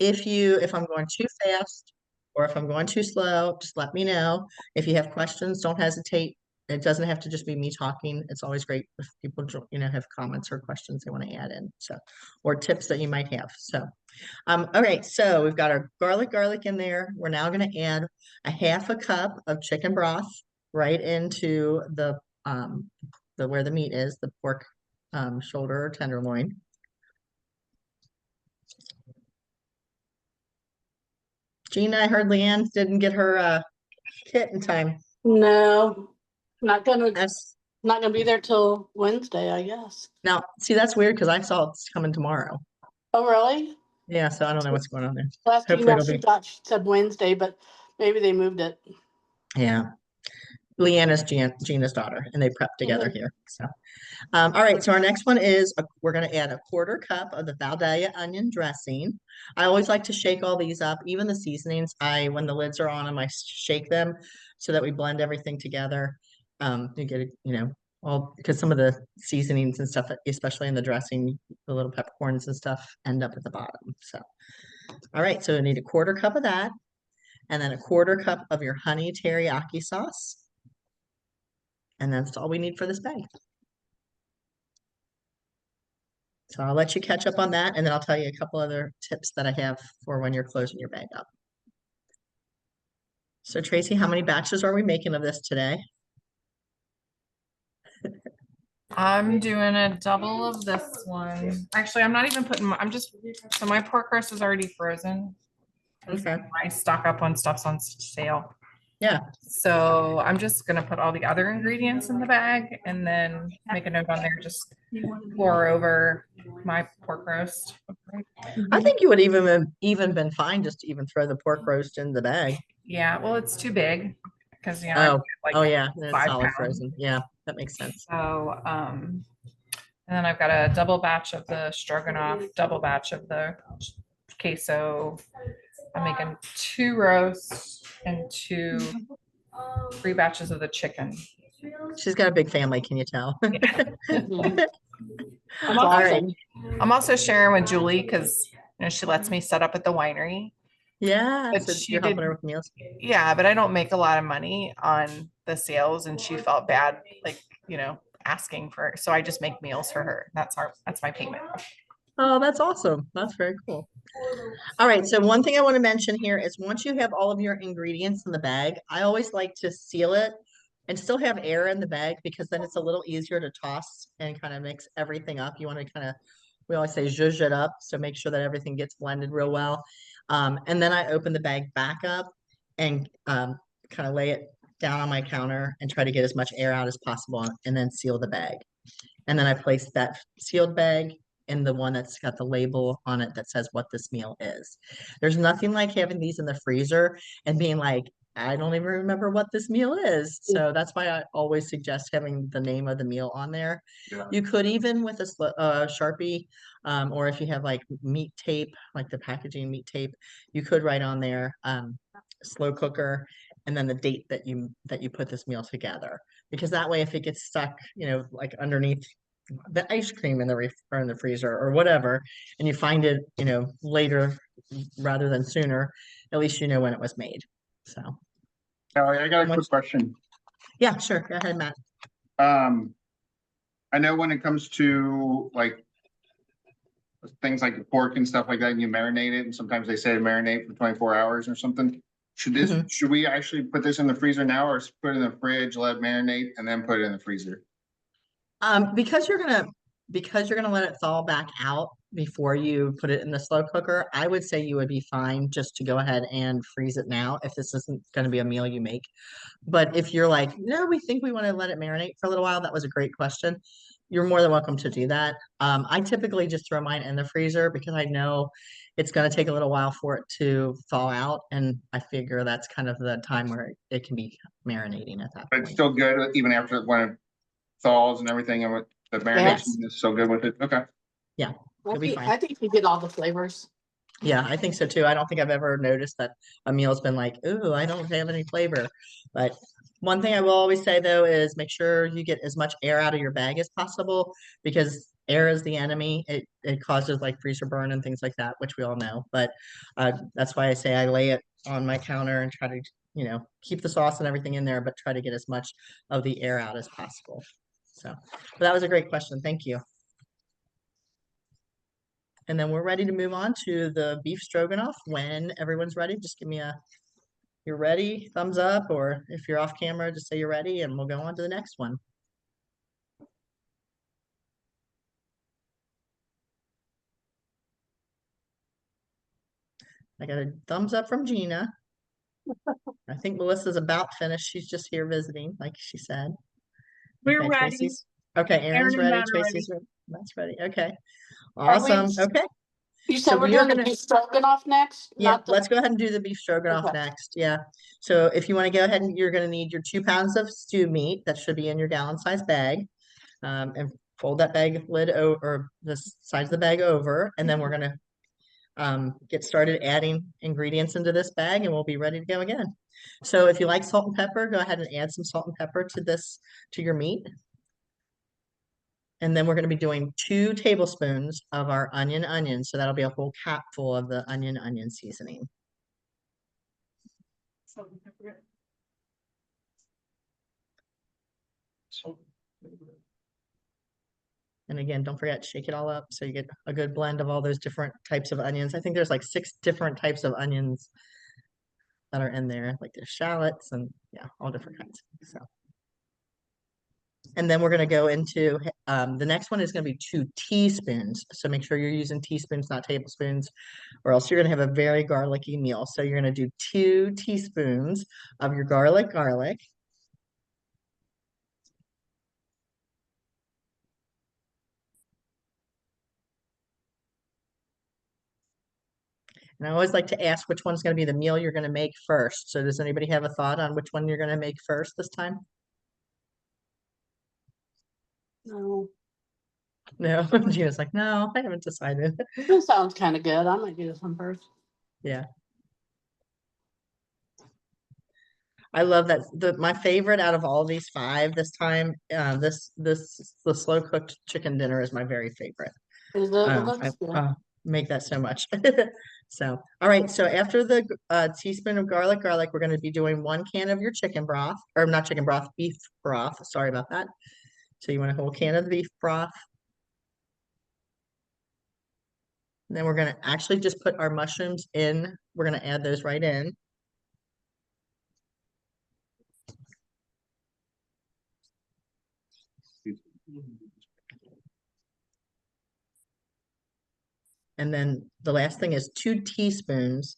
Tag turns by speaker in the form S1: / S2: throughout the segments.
S1: if I'm going too fast or if I'm going too slow, just let me know. If you have questions, don't hesitate. It doesn't have to just be me talking. It's always great if people, have comments or questions they want to add in. So, or tips that you might have. So, all right. So we've got our garlic in there. We're now going to add a half a cup of chicken broth right into the where the meat is, the pork shoulder or tenderloin. Gina, I heard Leanne didn't get her kit in time.
S2: No, not gonna
S1: That's
S2: not gonna be there till Wednesday, I guess.
S1: now see that's weird because I saw it's coming tomorrow.
S2: Oh, really?
S1: Yeah, so I don't know what's going on there.
S2: Last
S1: Hopefully
S2: email
S1: it'll
S2: she
S1: be
S2: got, she said Wednesday, but maybe they moved it.
S1: yeah. Leanne is Gina's daughter, and they prep together
S2: Mhm.
S1: here. So, all right. So our next one is we're going to add a quarter cup of the Valdalia onion dressing. I always like to shake all these up, even the seasonings. When the lids are on them, I shake them so that we blend everything together. You get all because some of the seasonings and stuff, especially in the dressing, the little peppercorns and stuff, end up at the bottom. So, all right. So we need a quarter cup of that, and then a quarter cup of your honey teriyaki sauce. And that's all we need for this bag. So I'll let you catch up on that, and then I'll tell you a couple other tips that I have for when you're closing your bag up. So Tracy, how many batches are we making of this today?
S3: I'm doing a double of this one. Actually, I'm not even putting, so my pork roast is already frozen.
S1: Okay.
S3: I stock up on stuff's on sale.
S1: Yeah.
S3: So I'm just gonna put all the other ingredients in the bag and then make a note on there, just pour over my pork roast.
S1: I think you would even been fine just to even throw the pork roast in the bag.
S3: Yeah, well, it's too big because
S1: Oh,
S3: like
S1: yeah, and it's
S3: 5
S1: solid
S3: pounds.
S1: frozen. Yeah, that makes sense.
S3: So, and then I've got a double batch of the stroganoff, double batch of the queso. I'm making 2 roasts and 3 batches of the chicken.
S1: She's got a big family, can you tell?
S2: Mhm.
S3: I'm
S1: All
S3: also,
S1: right.
S3: I'm also sharing with Julie because she lets me set up at the winery.
S1: Yeah,
S3: But
S1: so
S3: she
S1: you're
S3: did,
S1: helping her with meals.
S3: yeah, but I don't make a lot of money on the sales, and she felt bad, asking for. So I just make meals for her. That's my payment.
S1: Oh, that's awesome. That's very cool. All right, so one thing I want to mention here is once you have all of your ingredients in the bag, I always like to seal it and still have air in the bag because then it's a little easier to toss and kind of mix everything up. You want to we always say zhuzh it up, so make sure that everything gets blended real well. And then I open the bag back up and kind of lay it down on my counter and try to get as much air out as possible and then seal the bag. And then I place that sealed bag in the one that's got the label on it that says what this meal is. There's nothing like having these in the freezer and being like, I don't even remember what this meal is. So that's why I always suggest having the name of the meal on there.
S4: Yeah.
S1: You could even with a Sharpie, or if you have like meat tape, like the packaging meat tape, you could write on there slow cooker and then the date that you put this meal together. Because that way, if it gets stuck, like underneath the ice cream in or in the freezer or whatever, and you find it, later rather than sooner, at least you know when it was made. So,
S4: Kelly, I got a quick question.
S1: yeah, sure. Go ahead, Matt.
S4: I know when it comes to like things like the pork and stuff like that, and you marinate it, and sometimes they say marinate for 24 hours or something. Should we actually put this in the freezer now, or put it in the fridge, let it marinate, and then put it in the freezer?
S1: Because you're gonna let it thaw back out before you put it in the slow cooker, I would say you would be fine just to go ahead and freeze it now if this isn't going to be a meal you make. But if you're like, no, we think we want to let it marinate for a little while, that was a great question. You're more than welcome to do that. I typically just throw mine in the freezer because I know it's going to take a little while for it to thaw out, and I figure that's kind of the time where it can be marinating at that
S4: But
S1: point.
S4: it's still good even after when it thaws and everything, and with the marination is so good with it. Okay.
S1: Yeah,
S2: I
S1: it'll be
S2: think,
S1: fine.
S2: I think you get all the flavors.
S1: Yeah, I think so too. I don't think I've ever noticed that a meal's been like, ooh, I don't have any flavor. But one thing I will always say though is make sure you get as much air out of your bag as possible because air is the enemy. It causes like freezer burn and things like that, which we all know. But that's why I say I lay it on my counter and try to, keep the sauce and everything in there, but try to get as much of the air out as possible. So, but that was a great question. Thank you. And then we're ready to move on to the beef stroganoff. When everyone's ready, just give me you're ready, thumbs up, or if you're off camera, just say you're ready and we'll go on to the next one. I got a thumbs up from Gina. I think Melissa's about finished. She's just here visiting, like she said.
S5: We're
S1: Okay,
S5: ready.
S1: Okay, Aaron's
S5: Aaron and
S1: ready.
S5: Matt are
S1: Tracy's ready. That's ready. Okay.
S2: Are we-
S1: Awesome. Okay.
S2: You
S1: So
S2: said we're
S1: we are
S2: doing the
S1: gonna-
S2: beef stroganoff next?
S1: Yeah,
S2: Not the,
S1: let's go ahead and do the beef stroganoff
S2: Okay.
S1: next. Yeah. So if you want to go ahead and you're going to need your 2 pounds of stew meat that should be in your gallon size bag. And fold that bag lid over, or the sides of the bag over, and then we're going to get started adding ingredients into this bag and we'll be ready to go again. So if you like salt and pepper, go ahead and add some salt and pepper to your meat. And then we're going to be doing 2 tablespoons of our onion. So that'll be a whole capful of the onion seasoning. And again, don't forget, shake it all up so you get a good blend of all those different types of onions. I think there's like 6 different types of onions that are in there. Like there's shallots and yeah, all different kinds. So, and then we're going to go into the next one is going to be 2 teaspoons. So make sure you're using teaspoons, not tablespoons, or else you're going to have a very garlicky meal. So you're going to do 2 teaspoons of your garlic. And I always like to ask which one's going to be the meal you're going to make first. So does anybody have a thought on which one you're going to make first this time?
S2: no.
S1: No, Gina's like, no, I haven't decided.
S2: This sounds kind of good. I might do this one first.
S1: Yeah. I love that. My favorite out of all these 5 this time, the slow cooked chicken dinner is my very favorite.
S2: Is it? It looks good.
S1: I make that so much. So, all right. So after the teaspoon of garlic, we're going to be doing 1 can of your chicken broth, or not chicken broth, beef broth. Sorry about that. So you want a whole can of the beef broth. And then we're going to actually just put our mushrooms in. We're going to add those right in. And then the last thing is 2 teaspoons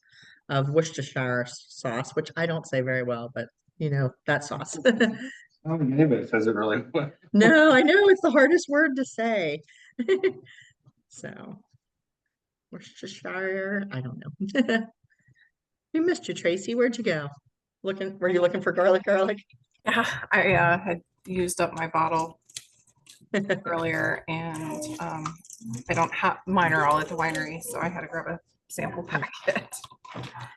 S1: of Worcestershire sauce, which I don't say very well, but that sauce.
S4: Oh, maybe it says it really well.
S1: No, I know it's the hardest word to say. So, Worcestershire, I don't know. We missed you, Tracy. Where'd you go? Were you looking for garlic?
S3: Yeah, I had used up my bottle earlier and I don't have, mine are all at the winery, so I had to grab a sample packet.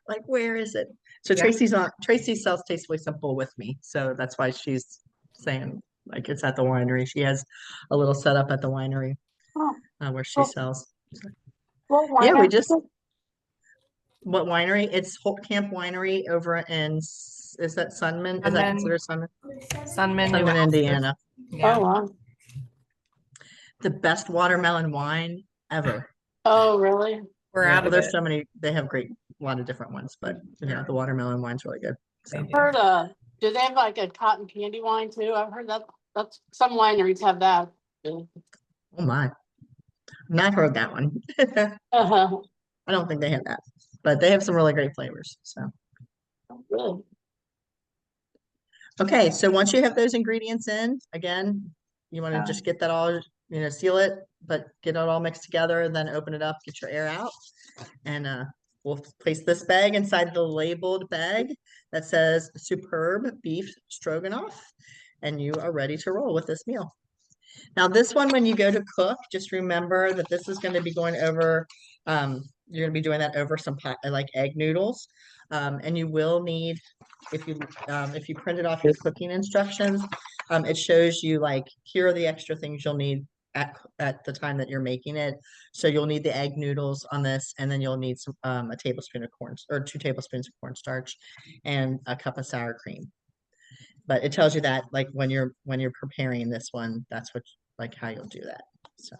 S1: Like, where is it? So
S3: Yeah.
S1: Tracy sells Tastefully Simple with me. So that's why she's saying like it's at the winery. She has a little setup at the winery
S2: Oh,
S1: where she
S2: well,
S1: sells.
S2: well, why
S1: Yeah, we
S2: not?
S1: just, what winery? It's Holt Camp Winery over in, is that Sunman? Is that
S3: Sunman.
S1: considered Sunman?
S3: Sunman, New
S1: Sunman,
S3: Alcester.
S1: Indiana.
S3: Yeah.
S2: Oh, wow.
S1: The best watermelon wine ever.
S2: Oh, really?
S3: We're
S1: Yeah,
S3: out
S1: well,
S3: of
S1: there's
S3: it.
S1: so many, they have a lot of different ones, but yeah, the watermelon wine's really good. So,
S3: They do.
S2: Heard do they have like a cotton candy wine too? I've heard that's some wineries have that.
S1: oh my, not heard that one.
S2: Uh-huh.
S1: I don't think they have that, but they have some really great flavors. So,
S2: Good.
S1: okay, so once you have those ingredients in, again, you want to just get that all, seal it, but get it all mixed together, then open it up, get your air out, and we'll place this bag inside the labeled bag that says Superb Beef Stroganoff, and you are ready to roll with this meal. Now, this one, when you go to cook, just remember that this is going to be going over, you're going to be doing that over some like egg noodles. And you will need, if you printed off your cooking instructions, it shows you like, here are the extra things you'll need at the time that you're making it. So you'll need the egg noodles on this, and then you'll need some a tablespoon of corn or 2 tablespoons of cornstarch and a cup of sour cream. But it tells you that like when you're preparing this one, that's what like how you'll do that. So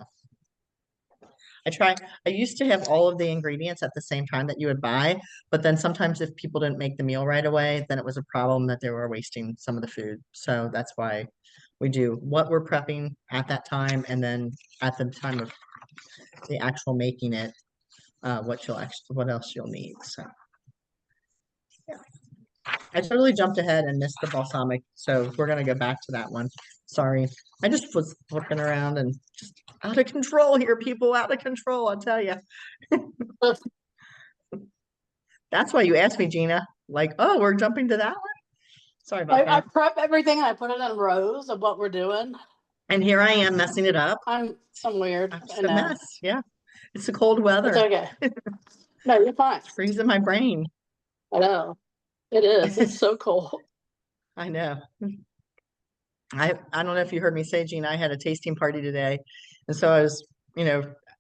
S1: I used to have all of the ingredients at the same time that you would buy, but then sometimes if people didn't make the meal right away, then it was a problem that they were wasting some of the food. So that's why we do what we're prepping at that time, and then at the time of the actual making it, what else you'll need. So yeah. I totally jumped ahead and missed the balsamic, so we're gonna go back to that one. Sorry. I just was looking around and just out of control here, people, out of control, I'll tell you. That's why you asked me, Gina. Like, oh, we're jumping to that one? Sorry about
S2: I
S1: that.
S2: prep everything and I put it in rows of what we're doing.
S1: And here I am messing it up.
S2: I'm weird.
S1: I'm
S2: I
S1: just a
S2: know.
S1: mess. Yeah. It's the cold
S2: It's
S1: weather.
S2: okay. No, you're fine.
S1: It's freezing my brain.
S2: I know. It is. It's so cold.
S1: I know. I don't know if you heard me say, Gina, I had a tasting party today. And so I was,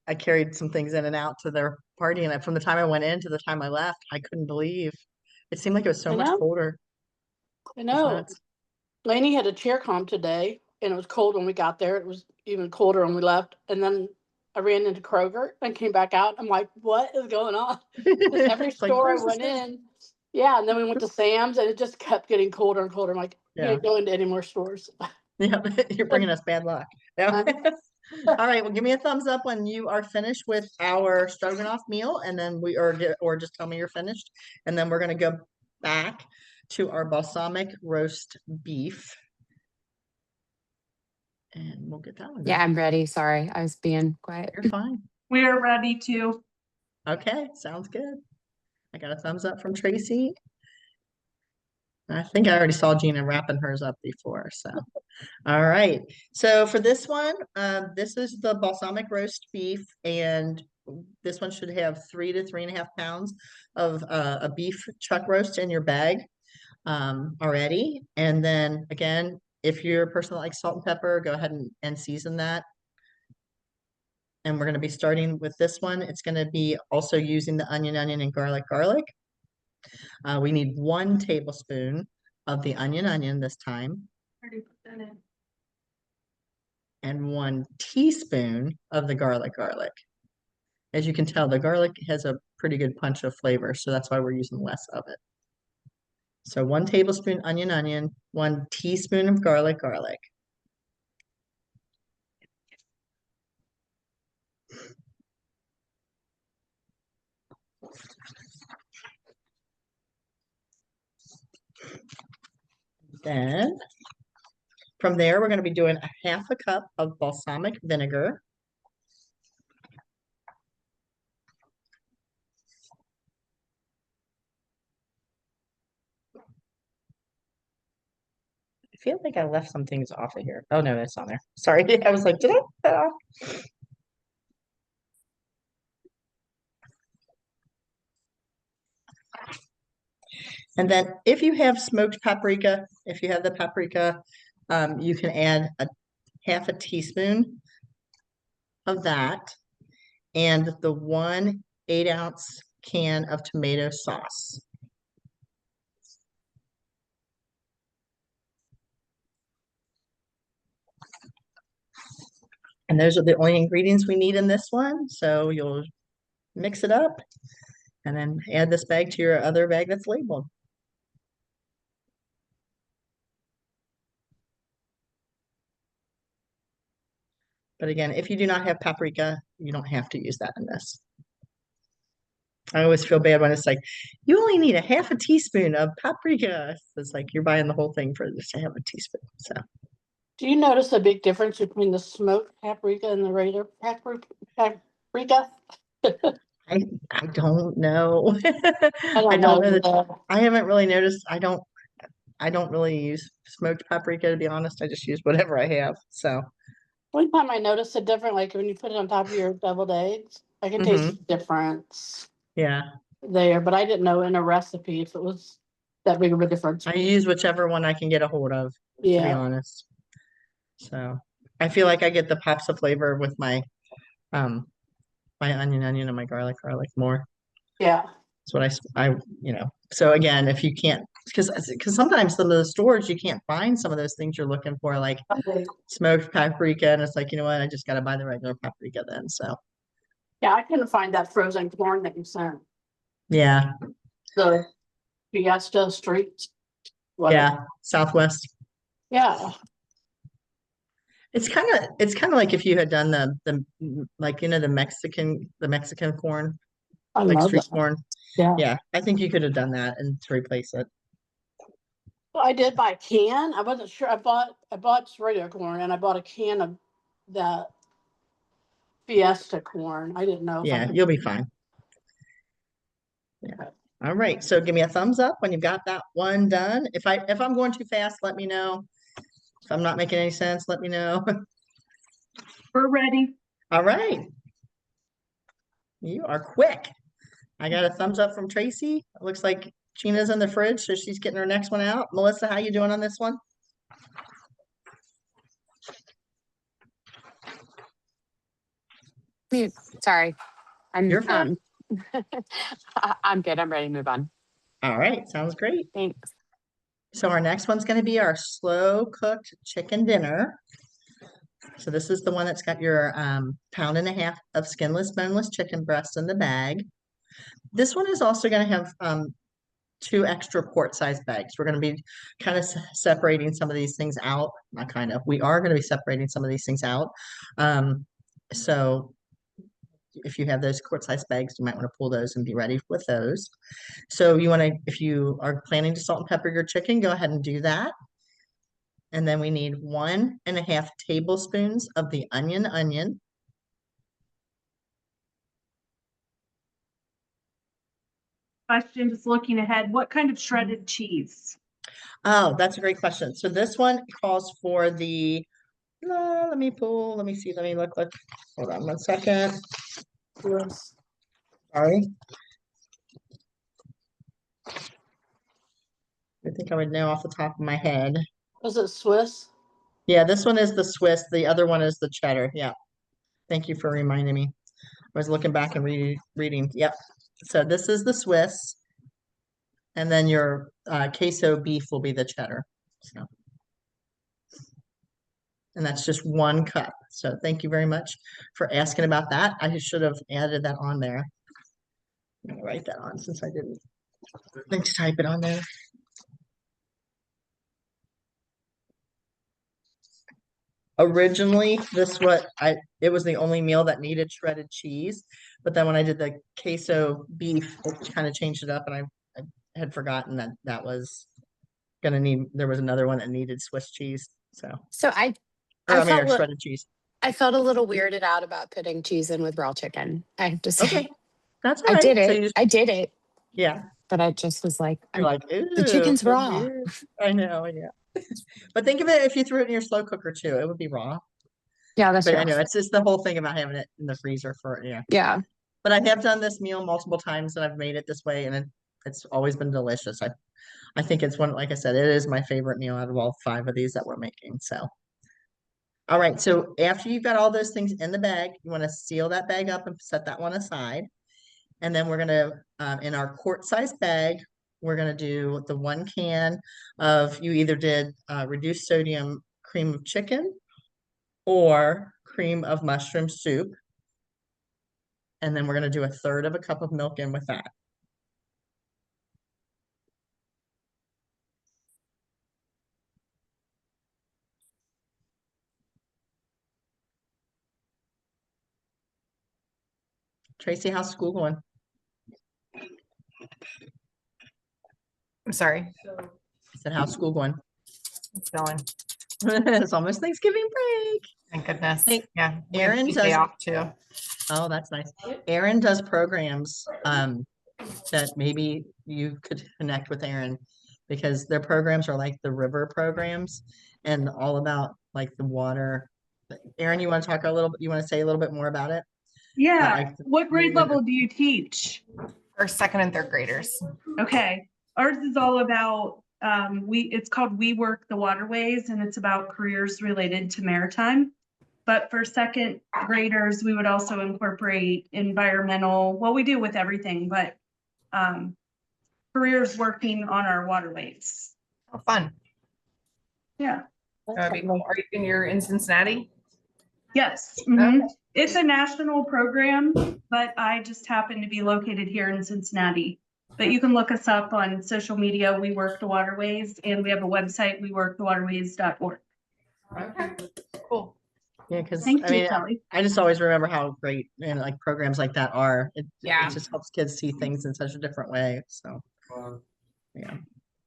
S1: I carried some things in and out to their party. And from the time I went in to the time I left, I couldn't believe it seemed like it was so
S2: I
S1: much
S2: know.
S1: colder.
S2: I
S1: It's
S2: know.
S1: nuts.
S2: Lainey had a cheer comp today and it was cold when we got there. It was even colder when we left. And then I ran into Kroger and came back out. I'm like, what is going on? 'Cause every
S1: It's like,
S2: store I
S1: where's
S2: went
S1: this?
S2: in. Yeah. And then we went to Sam's and it just kept getting colder and colder. I'm like,
S1: Yeah.
S2: can't go into any more stores.
S1: Yeah, you're bringing us bad luck. Yeah.
S2: Uh-huh.
S1: All right, well, give me a thumbs up when you are finished with our stroganoff meal, and then or just tell me you're finished, and then we're gonna go back to our balsamic roast beef, and we'll get that one
S5: Yeah,
S1: done.
S5: I'm ready. Sorry, I was being quiet.
S1: You're fine.
S6: We're ready to.
S1: Okay, sounds good. I got a thumbs up from Tracy. I think I already saw Gina wrapping hers up before, so. All right, so for this one, this is the balsamic roast beef, and this one should have 3 to 3.5 pounds of a beef chuck roast in your bag already. And then again, if you're a person that likes salt and pepper, go ahead and season that. And we're going to be starting with this one. It's going to be also using the onion, and garlic. We need 1 tablespoon of the onion this time,
S6: Already put that in.
S1: and 1 teaspoon of the garlic. As you can tell, the garlic has a pretty good punch of flavor, so that's why we're using less of it. So 1 tablespoon onion, 1 teaspoon of garlic. Then from there, we're going to be doing a 1/2 cup of balsamic vinegar. I feel like I left some things off of here. Oh no, that's on there. Sorry, I was like, did I put that off? And then if you have smoked paprika, if you have the paprika, you can add a 1/2 teaspoon of that, and the 1 8-ounce can of tomato sauce. And those are the only ingredients we need in this one. So you'll mix it up and then add this bag to your other bag that's labeled. But again, if you do not have paprika, you don't have to use that in this. I always feel bad when it's like, you only need a 1/2 teaspoon of paprika. It's like you're buying the whole thing for just a 1/2 teaspoon. So
S2: Do you notice a big difference between the smoked paprika and the regular paprika?
S1: I don't know.
S2: I don't
S1: know
S2: know.
S1: that I haven't really noticed. I don't really use smoked paprika, to be honest. I just use whatever I have. So
S2: One time I noticed a different, like when you put it on top of your deviled eggs, I can taste the difference
S1: yeah,
S2: there, but I didn't know in a recipe if it was that big of a difference.
S1: I use whichever one I can get a hold of, to be
S2: Yeah,
S1: honest. So I feel like I get the pops of flavor with um my onion, and my garlic more.
S2: Yeah.
S1: That's what so again, if you can't, because sometimes some of the stores you can't find some of those things you're looking for, like smoked paprika, and it's like, you know what, I just got to buy the regular paprika then. So
S2: Yeah, I couldn't find that frozen corn that you sent.
S1: yeah,
S2: The Fiesta Street. Whatever.
S1: yeah, Southwest.
S2: Yeah.
S1: It's kind of like if you had done the like, the Mexican corn,
S2: I
S1: like
S2: love
S1: street
S2: that.
S1: corn.
S2: Yeah.
S1: Yeah, I think you could have done that and to replace it.
S2: Well, I did buy a can. I wasn't sure. I bought just regular corn and I bought a can of that Fiesta corn. I didn't know if I
S1: Yeah,
S2: could.
S1: you'll be fine. Yeah. All right. So give me a thumbs up when you've got that one done. If I'm going too fast, let me know. If I'm not making any sense, let me know.
S6: We're ready.
S1: All right. You are quick. I got a thumbs up from Tracy. It looks like Gina's in the fridge, so she's getting her next one out. Melissa, how you doing on this one?
S5: Mute. Sorry. I'm
S1: You're fine.
S5: I'm good. I'm ready to move on.
S1: All right. Sounds great.
S5: Thanks.
S1: So our next one's going to be our slow cooked chicken dinner. So this is the one that's got your pound and a half of skinless, boneless chicken breast in the bag. This one is also going to have 2 extra quart-sized bags. We're going to be kind of separating some of these things out. Not kind of. We are going to be separating some of these things out. So if you have those quart-sized bags, you might want to pull those and be ready with those. So if you are planning to salt and pepper your chicken, go ahead and do that. And then we need 1.5 tablespoons of the onion.
S6: Question, just looking ahead, what kind of shredded cheese?
S1: Oh, that's a great question. So this one calls for let me see, let me look. Hold on 1 second.
S2: Yes.
S1: Sorry. I think I would know off the top of my head.
S2: Was it Swiss?
S1: Yeah, this one is the Swiss. The other one is the cheddar. Yeah. Thank you for reminding me. I was looking back and reading. Yep. So this is the Swiss. And then your queso beef will be the cheddar. So, and that's just 1 cup. So thank you very much for asking about that. I should have added that on there. I'm gonna write that on since I didn't think to type it on there. Originally, it was the only meal that needed shredded cheese, but then when I did the queso beef, it kind of changed it up, and I had forgotten that was there was another one that needed Swiss cheese. So,
S5: So
S1: or shredded cheese.
S5: I felt a little weirded out about putting cheese in with raw chicken. I have to say.
S1: Okay, that's all
S5: I
S1: right.
S5: did
S1: So
S5: it. I did it,
S1: yeah,
S5: but I just was like,
S1: you're like,
S5: the
S1: ew,
S5: chicken's
S1: so
S5: raw.
S1: weird. I know, yeah. But think of it if you threw it in your slow cooker too, it would be raw.
S5: Yeah, that's
S1: But
S5: true.
S1: I know it's just the whole thing about having it in the freezer yeah.
S5: Yeah.
S1: But I have done this meal multiple times and I've made it this way, and it's always been delicious. I think it's one, like I said, it is my favorite meal out of all 5 of these that we're making. So, all right. So after you've got all those things in the bag, you want to seal that bag up and set that one aside. And then we're gonna, in our quart-sized bag, we're gonna do the 1 can of, you either did reduced sodium cream of chicken or cream of mushroom soup. And then we're gonna do 1/3 of a cup of milk in with that. Tracy, how's school going?
S3: I'm sorry.
S1: I said, how's school going?
S3: It's going.
S1: It's almost Thanksgiving break.
S3: Thank goodness.
S1: Hey,
S3: Yeah. We have
S1: Erin
S3: Tuesday
S1: does-
S3: off too.
S1: Oh, that's nice. Erin does programs that maybe you could connect with Erin, because their programs are like the river programs and all about like the water. Erin, you want to say a little bit more about it?
S6: Yeah,
S1: like
S6: what grade level do you teach?
S3: For 2nd and 3rd graders.
S6: Okay, ours is all about, it's called We Work the Waterways, and it's about careers related to maritime. But for second graders, we would also incorporate environmental, well, we do with everything, but careers working on our waterways.
S3: Oh, fun.
S6: Yeah.
S3: That'd be cool. You're in Cincinnati?
S6: Yes.
S3: Okay.
S6: It's a national program, but I just happen to be located here in Cincinnati. But you can look us up on social media. We Work the Waterways, and we have a website, weworkthewaterways.org.
S3: Okay, cool.
S1: Yeah, because
S6: Thank
S1: I
S6: you,
S1: mean,
S6: Kelly.
S1: I just always remember how great and like programs like that are.
S3: Yeah.
S1: It just helps kids see things in such a different way. So yeah.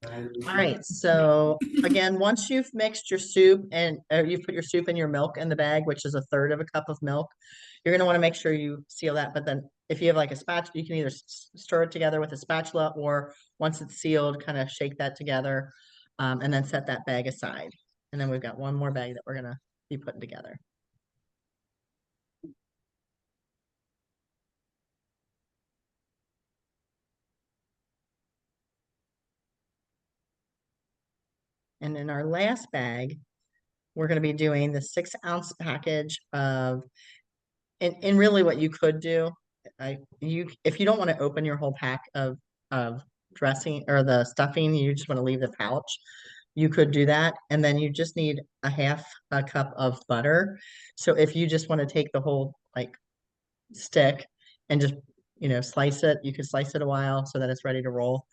S1: All right. So again, once you've mixed your soup and you've put your soup and your milk in the bag, which is a third of a cup of milk, you're gonna want to make sure you seal that. But then if you have like a spatula, you can either stir it together with a spatula, or once it's sealed, kind of shake that together, and then set that bag aside. And then we've got one more bag that we're gonna be putting together. And in our last bag, we're going to be doing the 6-ounce package of, and really what you could do, if you don't want to open your whole pack of dressing or the stuffing, you just want to leave the pouch, you could do that. And then you just need a half a cup of butter. So if you just want to take the whole like stick and just, slice it, you could slice it a while so that it's ready to roll.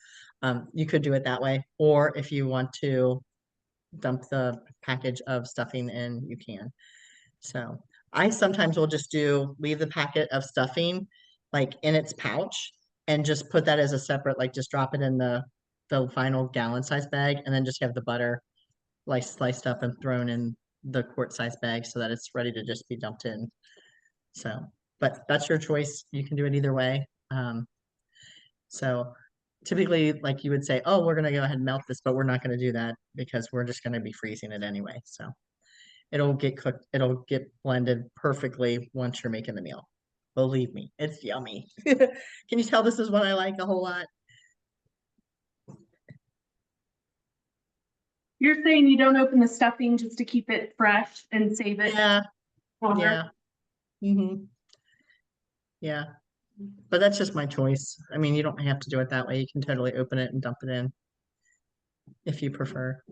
S1: You could do it that way. Or if you want to dump the package of stuffing in, you can. So I sometimes will just leave the packet of stuffing like in its pouch and just put that as a separate, like just drop it in the final gallon size bag, and then just have the butter like sliced up and thrown in the quart size bag so that it's ready to just be dumped in. So, but that's your choice. You can do it either way. So typically, like you would say, oh, we're going to go ahead and melt this, but we're not going to do that because we're just going to be freezing it anyway. So it'll get cooked. It'll get blended perfectly once you're making the meal. Believe me, it's yummy. Can you tell this is what I like a whole lot?
S6: You're saying you don't open the stuffing just to keep it fresh and save it
S1: Yeah,
S6: longer?
S1: yeah. Yeah. But that's just my choice. I mean, you don't have to do it that way. You can totally open it and dump it in if you prefer.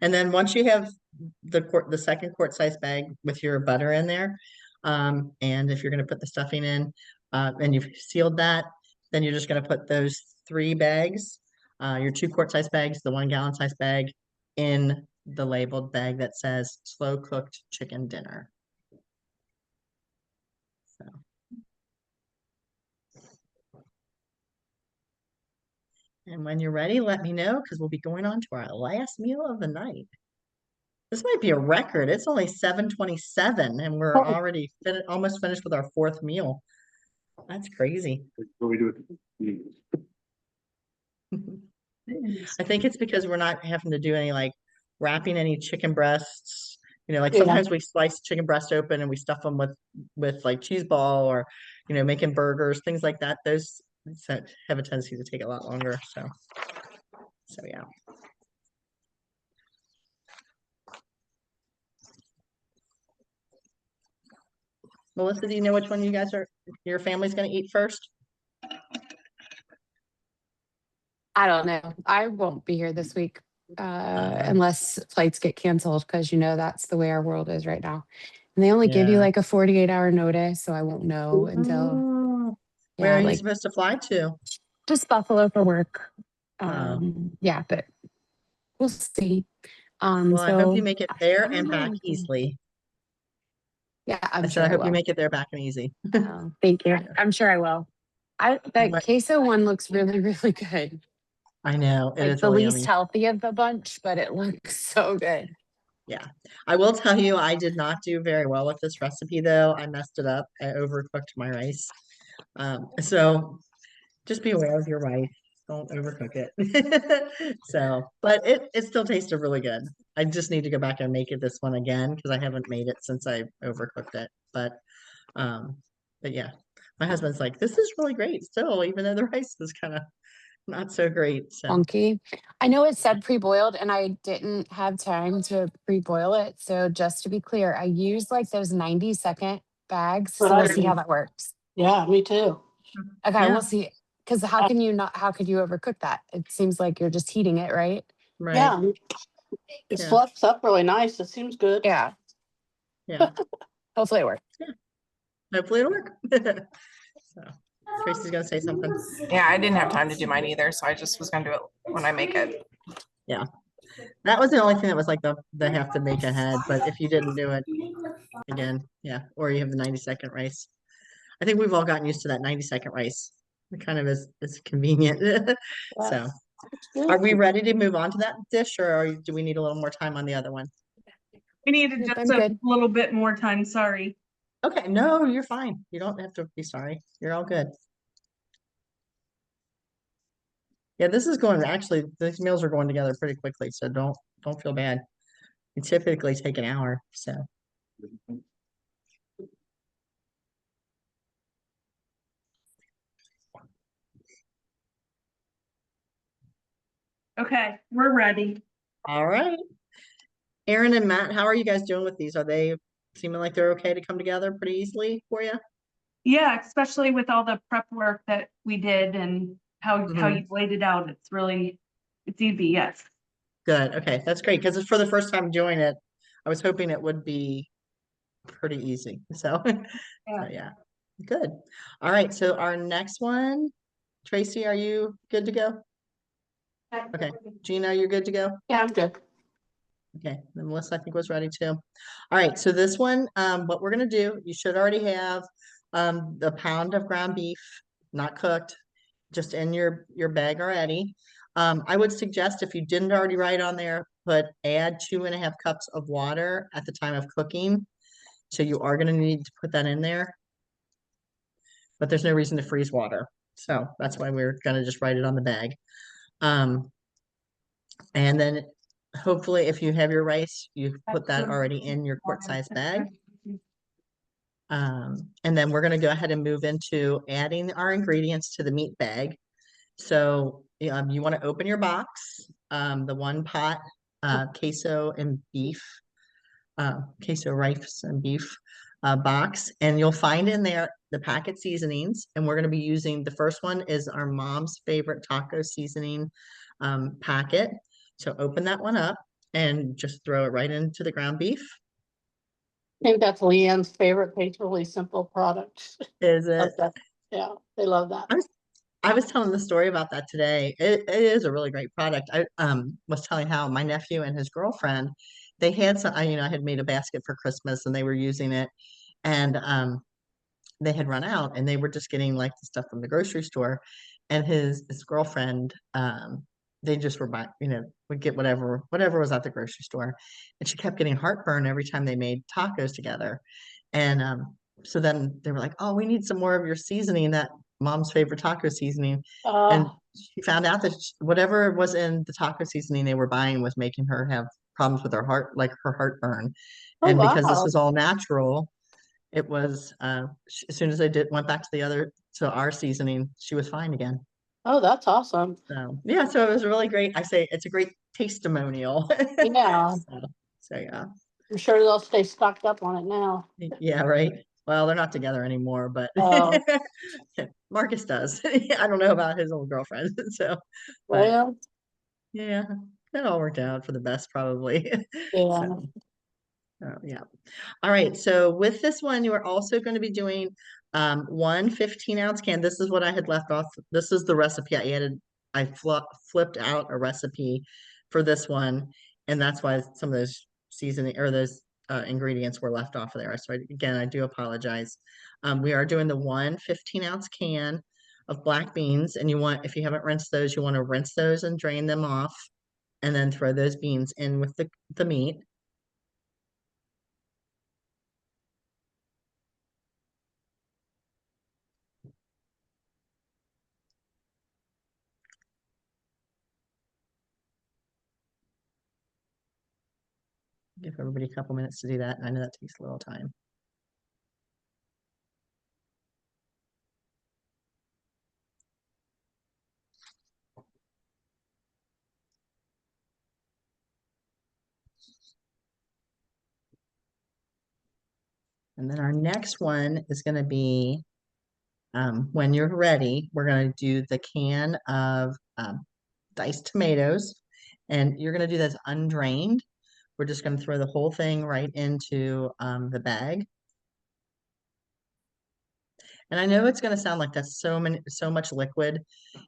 S1: And then once you have the second quart size bag with your butter in there, and if you're going to put the stuffing in, and you've sealed that, then you're just going to put those 3 bags, your 2 quart size bags, the 1 gallon size bag, in the labeled bag that says slow cooked chicken dinner. So. And when you're ready, let me know, because we'll be going on to our last meal of the night. This might be a record. It's only 7:27 and we're already almost finished with our 4th meal. That's crazy.
S4: What we do with
S1: I think it's because we're not having to do any like wrapping any chicken breasts. Like
S2: Yeah.
S1: sometimes we slice chicken breast open and we stuff them with like cheese ball, or making burgers, things like that. Those have a tendency to take a lot longer. So yeah. Melissa, do you know which one your family's going to eat first?
S5: I don't know. I won't be here this week unless flights get canceled, because that's the way our world is right now. And they only give you
S1: Yeah.
S5: like a 48-hour notice, so I won't know until
S1: Oh, where are you
S5: like
S1: supposed to fly to?
S5: just Buffalo for work.
S1: Oh.
S5: Yeah, but we'll see.
S1: Well, I hope you make it there
S5: I don't
S1: and back
S5: know.
S1: easily.
S5: Yeah,
S1: I
S5: I'm
S1: said,
S5: sure
S1: I
S5: I
S1: hope you
S5: will.
S1: make it there back and easy.
S5: Oh, thank you. I'm sure I will. The
S1: But-
S5: queso one looks really, really good.
S1: I know it
S5: Like
S1: is
S5: the
S1: really
S5: least
S1: yummy.
S5: healthy of the bunch, but it looks so good.
S1: Yeah, I will tell you, I did not do very well with this recipe though. I messed it up. I overcooked my rice. So just be aware of your rice. Don't overcook it. So, but it still tasted really good. I just need to go back and make it this one again because I haven't made it since I overcooked it. But yeah, my husband's like, this is really great still, even though the rice is kind of not so great. So
S5: Funky. I know it said pre-boiled and I didn't have time to pre-boil it. So just to be clear, I used like those 90-second bags.
S2: But
S5: So
S2: I
S5: we'll see how
S2: didn't.
S5: that works.
S2: Yeah, me too.
S5: Okay,
S1: yeah,
S5: we'll see. Because how
S2: Uh,
S5: can you not, how could you overcook that? It seems like you're just heating it, right?
S1: right.
S2: Yeah, it
S1: Yeah.
S2: fluffs up really nice. It seems good.
S5: Yeah.
S1: Yeah.
S5: Hopefully it works.
S1: Hopefully it'll work. So Tracy's gonna say something.
S3: Yeah, I didn't have time to do mine either, so I just was gonna do it when I make it.
S1: Yeah. That was the only thing that was like the have to make ahead, but if you didn't do it again, yeah, or you have the 90-second rice. I think we've all gotten used to that 90-second rice. It kind of is convenient. So
S2: Yeah.
S1: are we ready to move on to that dish do we need a little more time on the other one?
S6: We needed
S5: Nope,
S6: just
S5: I'm
S6: a
S5: good.
S6: little bit more time, sorry.
S1: Okay, no, you're fine. You don't have to be sorry. You're all good. Yeah, this is going, actually, these meals are going together pretty quickly, so don't feel bad. You typically take an hour, so.
S6: Okay, we're ready.
S1: All right. Aaron and Matt, how are you guys doing with these? Are they seeming like they're okay to come together pretty easily for you?
S6: Yeah, especially with all the prep work that we did and how
S1: Mhm.
S6: you laid it out. It's easy, yes.
S1: Good. Okay, that's great because it's for the first time doing it. I was hoping it would be pretty easy. So,
S6: Yeah.
S1: so yeah, good. All right. So our next one, Tracy, are you good to go? Okay. Gina, you're good to go?
S2: Yeah, I'm good.
S1: Okay, then Melissa, I think was ready too. All right, so this one, what we're gonna do, you should already have the pound of ground beef, not cooked, just in your bag already. I would suggest if you didn't already write on there, add 2.5 cups of water at the time of cooking. So you are gonna need to put that in there, but there's no reason to freeze water. So that's why we're gonna just write it on the bag. Um, and then hopefully if you have your rice, you put that already in your quart size bag. And then we're gonna go ahead and move into adding our ingredients to the meat bag. So you want to open your box, the one pot queso and beef, queso rice and beef box, and you'll find in there the packet seasonings. And we're going to be using the first one is our mom's favorite taco seasoning packet. So open that one up and just throw it right into the ground beef.
S2: I think that's Leanne's favorite. It's really simple products.
S1: Is it?
S2: Yeah, they love that.
S1: I was telling the story about that today. It is a really great product. I was telling how my nephew and his girlfriend, they had some, I had made a basket for Christmas and they were using it, and they had run out and they were just getting like the stuff from the grocery store, and his girlfriend, they just were buying, would get whatever was at the grocery store, and she kept getting heartburn every time they made tacos together, and so then they were like, oh, we need some more of your seasoning, that mom's favorite taco seasoning. And
S2: Uh,
S1: she found out that whatever was in the taco seasoning they were buying was making her have problems with her heart, like her heartburn.
S2: oh,
S1: And because this
S2: wow.
S1: was all natural, it was as soon as I went back to our seasoning, she was fine again.
S2: Oh, that's awesome.
S1: So yeah, so it was really great. I say it's a great testimonial.
S2: Yeah,
S1: So yeah.
S2: I'm sure they'll stay stocked up on it now.
S1: Yeah, right. Well, they're not together anymore, but
S2: Oh,
S1: Marcus does. I don't know about his old girlfriend. So, but
S2: well,
S1: yeah, it all worked out for the best, probably.
S2: yeah.
S1: So, yeah. All right. So with this one, you are also going to be doing one 15-ounce can. This is what I had left off. This is the recipe I added. I flipped out a recipe for this one, and that's why some of those seasoning or those ingredients were left off of there. So again, I do apologize. We are doing the one 15-ounce can of black beans, and if you haven't rinsed those, you want to rinse those and drain them off, and then throw those beans in with the meat. Give everybody a couple minutes to do that. And I know that takes a little time. And then our next one is going to be, when you're ready, we're going to do the can of diced tomatoes. And you're going to do this undrained. We're just going to throw the whole thing right into the bag. And I know it's going to sound like that's so much liquid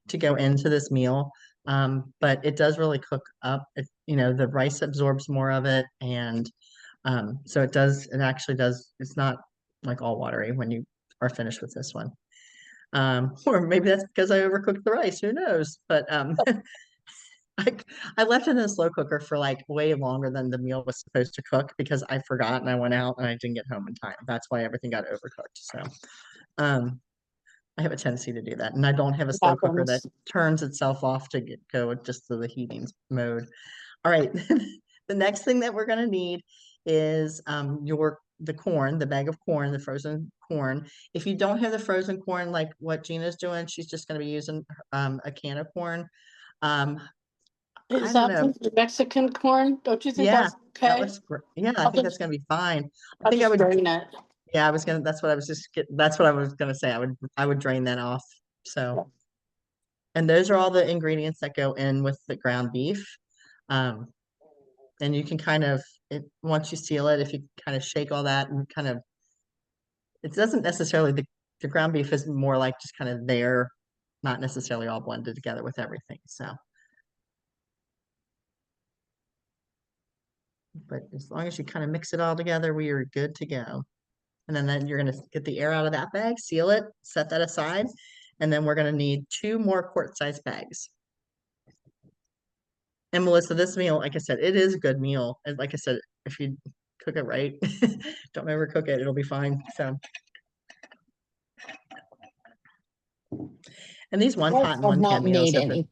S1: to go into this meal, but it does really cook up. The rice absorbs more of it, and so it does. It actually does. It's not like all watery when you are finished with this one. Or maybe that's because I overcooked the rice. Who knows? But I, I left it in a slow cooker for like way longer than the meal was supposed to cook because I forgot and I went out and I didn't get home in time. That's why everything got overcooked. So, I have a tendency to do that, and I don't have a
S2: It
S1: slow cooker that
S2: happens.
S1: turns itself off to go just to the heating mode. All right, the next thing that we're going to need is the corn, the bag of corn, the frozen corn. If you don't have the frozen corn like what Gina's doing, she's just going to be using a can of corn. I
S2: Is
S1: don't
S2: that
S1: know.
S2: the Mexican corn? Don't you think
S1: Yeah,
S2: that's
S1: that
S2: okay?
S1: looks great. Yeah, I
S2: I'll
S1: think that's
S2: just,
S1: going to be fine. I
S2: I'll
S1: think I
S2: just
S1: would.
S2: drain it.
S1: Yeah, that's what I was that's what I was gonna say. I would drain that off. So, and those are all the ingredients that go in with the ground beef. Um, and you can once you seal it, if you kind of shake all that and it doesn't necessarily, the ground beef is more like just kind of there, not necessarily all blended together with everything. So, but as long as you kind of mix it all together, we are good to go. And then you're going to get the air out of that bag, seal it, set that aside. And then we're going to need 2 more quart-sized bags. And Melissa, this meal, like I said, it is a good meal. And like I said, if you cook it right, don't overcook it, it'll be fine. So, and these one pot and
S5: I've
S1: one
S5: not
S1: pan meals
S5: made
S1: have been,
S5: any.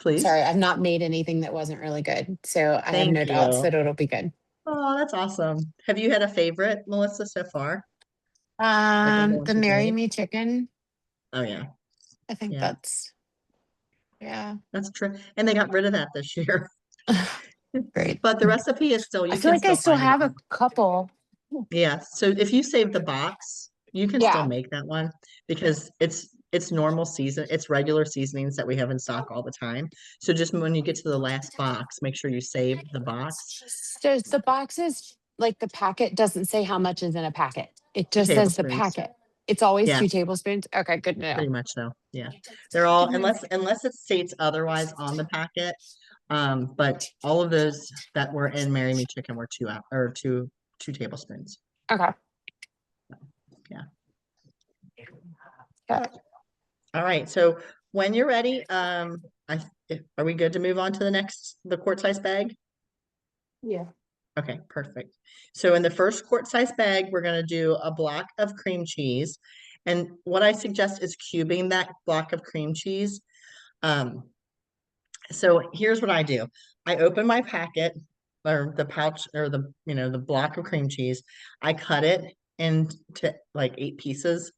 S1: please.
S5: Sorry, I've not made anything that wasn't really good. So I have
S1: Thank
S5: no doubts
S1: you.
S5: that it'll be good.
S1: Oh, that's awesome. Have you had a favorite, Melissa, so far? Like a one
S5: The
S1: you've
S5: Marry
S1: made?
S5: Me chicken.
S1: Oh yeah,
S5: I think
S1: yeah,
S5: yeah.
S1: that's true. And they got rid of that this year.
S5: Great.
S1: But the recipe is still,
S5: I
S1: you
S5: feel
S1: can
S5: like I
S1: still
S5: still
S1: find it
S5: have a
S1: on.
S5: couple.
S1: Yeah, so if you save the box, you can still
S5: Yeah.
S1: make that one because it's normal season, it's regular seasonings that we have in stock all the time. So just when you get to the last box, make sure you save the box.
S5: So the boxes, like the packet doesn't say how much is in a packet. It
S1: 2
S5: just says the
S1: tablespoons.
S5: packet. It's always
S1: Yeah,
S5: 2 tablespoons. Okay, good to know.
S1: pretty much so. Yeah. They're all,
S5: Good to know.
S1: unless it states otherwise on the packet. But all of those that were in Marry Me Chicken were 2 tablespoons.
S5: Okay.
S1: Yeah.
S5: Yeah.
S1: All right, so when you're ready, are we good to move on to the quart size bag?
S2: Yeah.
S1: Okay, perfect. So in the first quart size bag, we're gonna do a block of cream cheese. And what I suggest is cubing that block of cream cheese. So here's what I do. I open my packet or the pouch or the block of cream cheese. I cut it into like 8 pieces.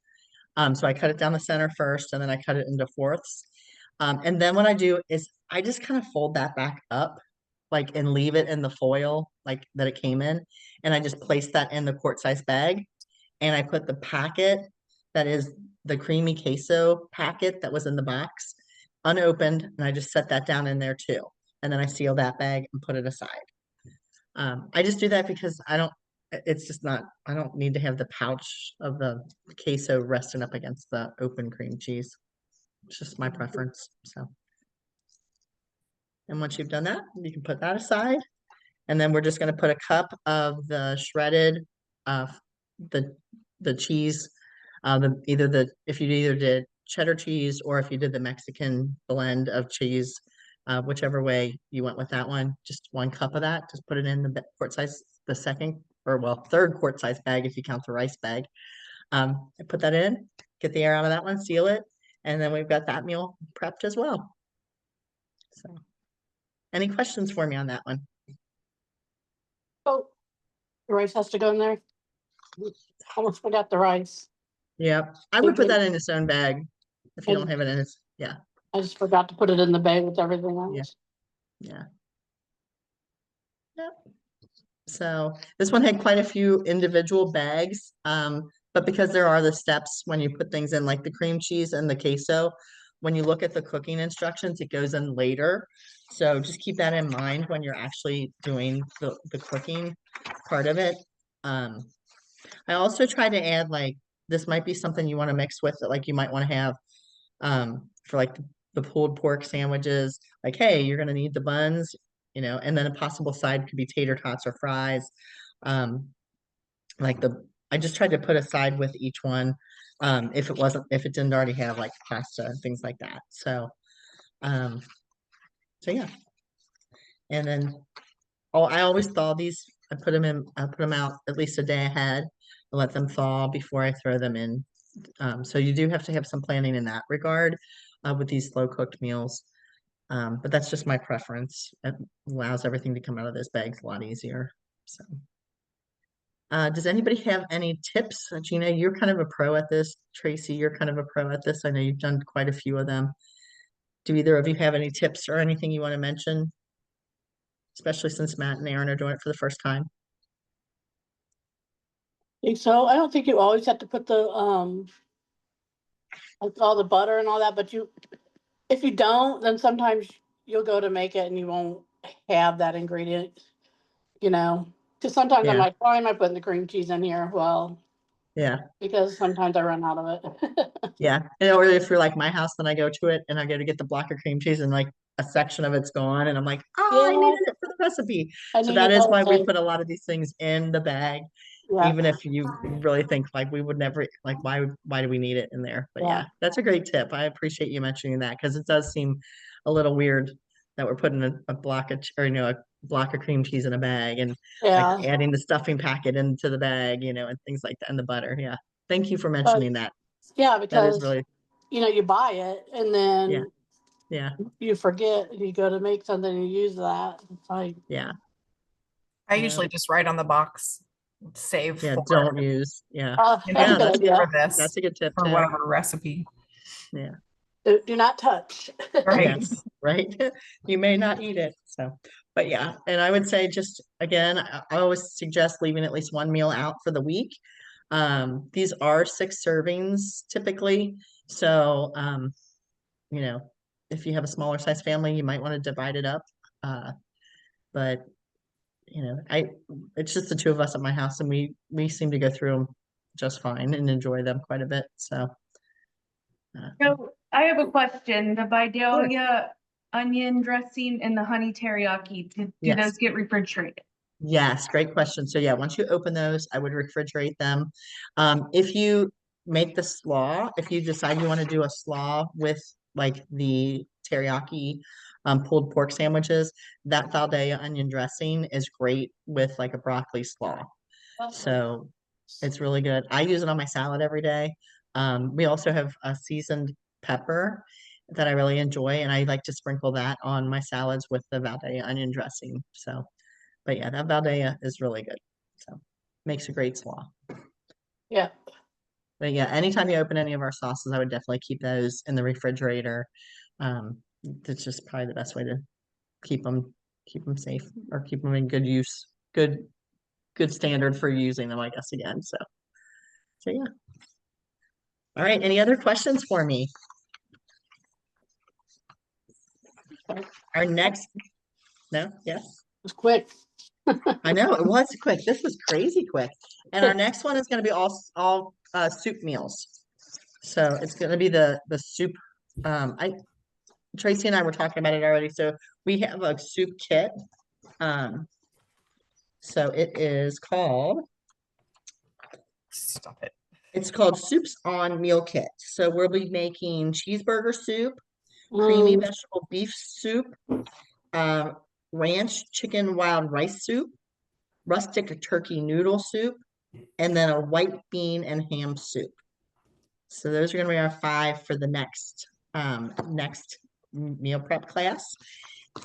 S1: So I cut it down the center first, and then I cut it into fourths. And then what I do is I just kind of fold that back up, like, and leave it in the foil, like that it came in. And I just place that in the quart size bag. And I put the packet that is the creamy queso packet that was in the box unopened, and I just set that down in there too. And then I seal that bag and put it aside. I just do that because it's just not, I don't need to have the pouch of the queso resting up against the open cream cheese. It's just my preference. So, and once you've done that, you can put that aside. And then we're just going to put a cup of the shredded, uh, the cheese, if you either did cheddar cheese or if you did the Mexican blend of cheese, whichever way you went with that one, just 1 cup of that, just put it in the quart size, third quart size bag if you count the rice bag. And put that in, get the air out of that one, seal it, and then we've got that meal prepped as well. So, any questions for me on that one?
S2: Oh, the rice has to go in there. Almost forgot the rice.
S1: Yeah, I would put that in its own bag if you don't have it in its, yeah,
S2: I just forgot to put it in the bag with everything
S1: Yeah.
S2: else.
S1: yeah. Yep. So this one had quite a few individual bags, but because there are the steps when you put things in, like the cream cheese and the queso, when you look at the cooking instructions, it goes in later. So just keep that in mind when you're actually doing the cooking part of it. Um, I also try to add like, this might be something you want to mix with it, like you might want to have for like the pulled pork sandwiches, like, hey, you're gonna need the buns, and then a possible side could be tater tots or fries. Um, like I just tried to put a side with each one, if it didn't already have like pasta and things like that. Um, so yeah. And then, oh, I always thaw these. I put them out at least a day ahead and let them thaw before I throw them in. So you do have to have some planning in that regard with these slow cooked meals. But that's just my preference. It allows everything to come out of those bags a lot easier. So, does anybody have any tips? Gina, you're kind of a pro at this. Tracy, you're kind of a pro at this. I know you've done quite a few of them. Do either of you have any tips or anything you want to mention? Especially since Matt and Aaron are doing it for the first time.
S2: Think so. I don't think you always have to put the like all the butter and all that, but if you don't, then sometimes you'll go to make it and you won't have that ingredient, Because sometimes I'm
S1: Yeah,
S2: like, why am I putting the cream cheese in here? Well,
S1: yeah,
S2: because sometimes I run out of it.
S1: yeah. Or if you're like my house, then I go to it and I go to get the block of cream cheese and like a section of it's gone and I'm like, oh, I
S2: Yeah,
S1: needed it for the recipe.
S2: and
S1: So
S2: then you
S1: that is
S2: know,
S1: why we
S2: okay,
S1: put a lot of these things in the bag,
S2: yeah,
S1: even if you really think like we would never, like, why do we need it in there? But
S2: yeah,
S1: yeah, that's a great tip. I appreciate you mentioning that because it does seem a little weird that we're putting a block of a block of cream cheese in a bag and like
S2: yeah.
S1: adding the stuffing packet into the bag, and things like that, and the butter. Yeah. Thank you for
S2: But
S1: mentioning that.
S2: yeah,
S1: That is
S2: because
S1: really,
S2: you buy it and
S1: yeah,
S2: then
S1: yeah,
S2: you forget and you go to make something and you use that. It's like,
S1: yeah,
S3: I
S1: yeah,
S3: usually just write on the box, save
S1: yeah.
S3: for
S1: Don't use, yeah,
S2: that's a
S1: yeah.
S3: intended
S2: good
S3: for
S2: idea.
S3: this,
S1: That's a good tip
S3: for
S1: too.
S3: whatever recipe.
S1: Yeah.
S2: Do not touch.
S3: Right.
S1: Yes, right. You may not eat it. So, but yeah, and I would say just again, I always suggest leaving at least one meal out for the week. These are 6 servings typically. So, you know, if you have a smaller size family, you might want to divide it up. But it's just the two of us at my house, and we seem to go through them just fine and enjoy them quite a bit. So,
S6: So I have a question. The
S1: sure.
S6: Vidalia onion dressing and the honey teriyaki, do
S1: Yes.
S6: those get refrigerated?
S1: Yes, great question. So yeah, once you open those, I would refrigerate them. If you make the slaw, if you decide you want to do a slaw with like the teriyaki pulled pork sandwiches, that Vidalia onion dressing is great with like a broccoli slaw. So it's really good. I use it on my salad every day. We also have a seasoned pepper that I really enjoy, and I like to sprinkle that on my salads with the Vidalia onion dressing. So. But yeah, that Valdea is really good. So makes a great slaw.
S2: Yeah.
S1: But yeah, anytime you open any of our sauces, I would definitely keep those in the refrigerator. That's just probably the best way to keep them safe or keep them in good use, good standard for using them, I guess again. So yeah. All right. Any other questions for me? Our next, no, yes.
S2: It's quick.
S1: I know it was quick. This was crazy quick. And our next one is going to be all soup meals. So it's going to be the soup. I Tracy and I were talking about it already. So we have a soup kit. Um, so it is called.
S3: Stop it.
S1: It's called Soups on Meal Kit. So we'll be making cheeseburger soup, creamy
S2: Mm,
S1: vegetable beef soup, uh, ranch chicken wild rice soup, rustic turkey noodle soup, and then a white bean and ham soup. So those are going to be our 5 for the next meal prep class.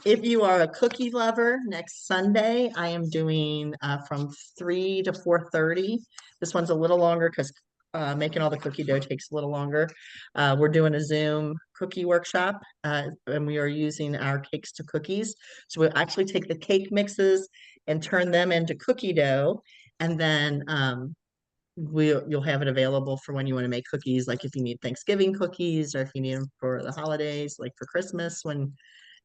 S1: If you are a cookie lover, next Sunday I am doing from 3 to 4:30. This one's a little longer because making all the cookie dough takes a little longer. We're doing a Zoom cookie workshop, and we are using our cakes to cookies. So we'll actually take the cake mixes and turn them into cookie dough. And then you'll have it available for when you want to make cookies, like if you need Thanksgiving cookies or if you need them for the holidays, like for Christmas, when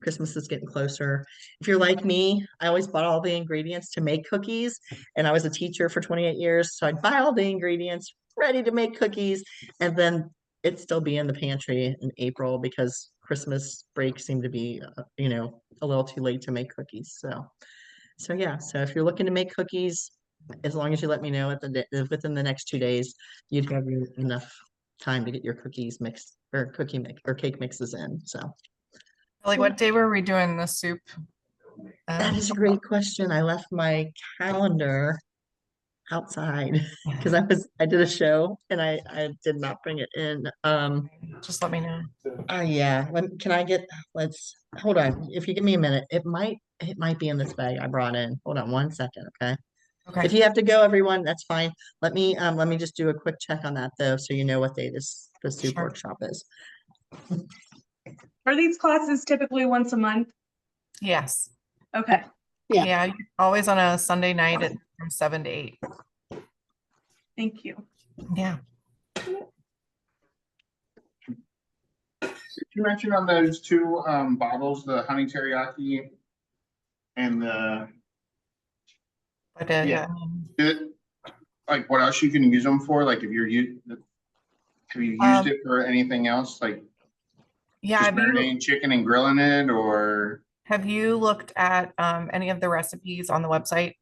S1: Christmas is getting closer. If you're like me, I always bought all the ingredients to make cookies, and I was a teacher for 28 years, so I'd buy all the ingredients ready to make cookies, and then it'd still be in the pantry in April because Christmas break seemed to be, a little too late to make cookies. So yeah, so if you're looking to make cookies, as long as you let me know within the next 2 days, you'd have enough time to get your cookies mixed or cake mixes in. So
S3: Like, what day were we doing the soup?
S1: that is a great question. I left my calendar outside because I did a show and I did not bring it in.
S3: Just let me know.
S1: Yeah. Let's hold on. If you give me a minute, it might be in this bag I brought in. Hold on 1 second, okay? If
S3: Okay,
S1: you have to go, everyone, that's fine. Let me just do a quick check on that though, so you know what day the soup
S3: Sure.
S1: workshop is.
S6: Are these classes typically once a month?
S3: yes.
S6: Okay.
S2: Yeah.
S3: Yeah, always on a Sunday night from 7 to 8.
S6: Thank you.
S3: Yeah.
S4: You mentioned on those two bottles, the honey teriyaki and the
S3: But
S4: Yeah. Like what else you can use them for? Like if have you used it for anything else? Like
S3: yeah,
S4: just marinating chicken and grilling it, or
S3: have you looked at any of the recipes on the website?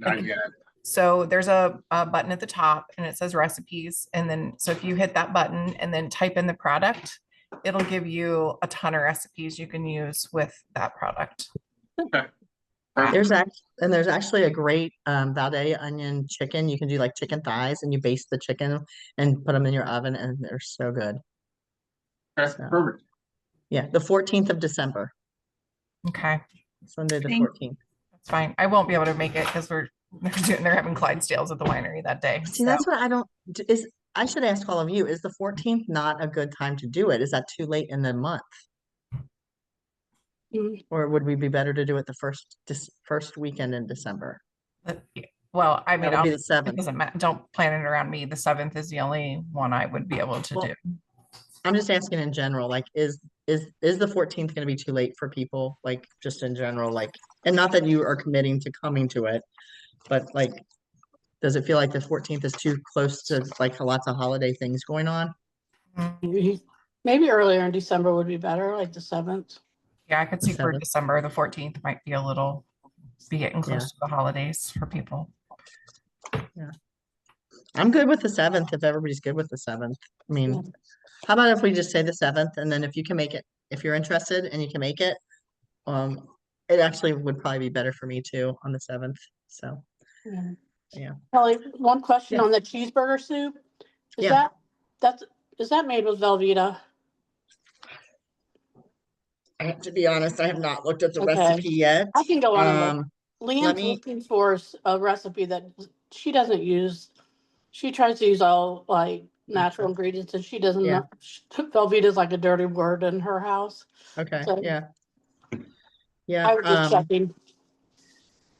S4: not
S3: Like,
S4: yet?
S3: so there's a button at the top and it says recipes. And then, so if you hit that button and then type in the product, it'll give you a ton of recipes you can use with that product.
S4: Okay.
S1: There's actually a great Valdez onion chicken. You can do like chicken thighs and you baste the chicken and put them in your oven and they're so good.
S4: Okay,
S1: So,
S4: perfect.
S1: yeah, the 14th of December,
S3: Okay,
S1: Sunday the
S6: Thank-
S1: 14th.
S3: that's fine. I won't be able to make it because they're having Clydesdales at the winery that day.
S1: See, that's what I don't I should ask all of you, is the 14th not a good time to do it? Is that too late in the month?
S2: Mm.
S1: Or would we be better to do it the first weekend in December?
S3: Well, I mean,
S1: That would be the
S3: it
S1: 7th.
S3: doesn't matter. Don't plan it around me. The 7th is the only one I would be able to
S1: Well,
S3: do.
S1: I'm just asking in general, like, is the 14th going to be too late for people? Like, just in general, like, and not that you are committing to coming to it, but like, does it feel like the 14th is too close to like lots of holiday things going on?
S2: Maybe earlier in December would be better, like the 7th.
S3: Yeah, I could
S1: The
S3: see for
S1: 7th.
S3: December, the 14th might be getting close
S1: Yeah.
S3: to the holidays for people.
S1: I'm good with the 7th if everybody's good with the 7th. I mean,
S2: Yeah.
S1: how about if we just say the 7th and then if you can make it, if you're interested and you can make it, it actually would probably be better for me too on the 7th. So,
S2: Yeah.
S1: yeah.
S2: Kelly, one question
S1: Yeah.
S2: on the cheeseburger soup. Is
S1: Yeah.
S2: is that made with Velveeta?
S1: I have to be honest, I have not looked at the
S2: Okay.
S1: recipe yet.
S2: I can go on and look. Leanne's
S1: me-
S2: looking for a recipe that she doesn't use. She tries to use all like natural ingredients and she doesn't
S1: Yeah.
S2: know. Velveeta's like a dirty word in her house.
S1: Okay,
S2: So
S1: yeah. Yeah,
S2: I was just checking.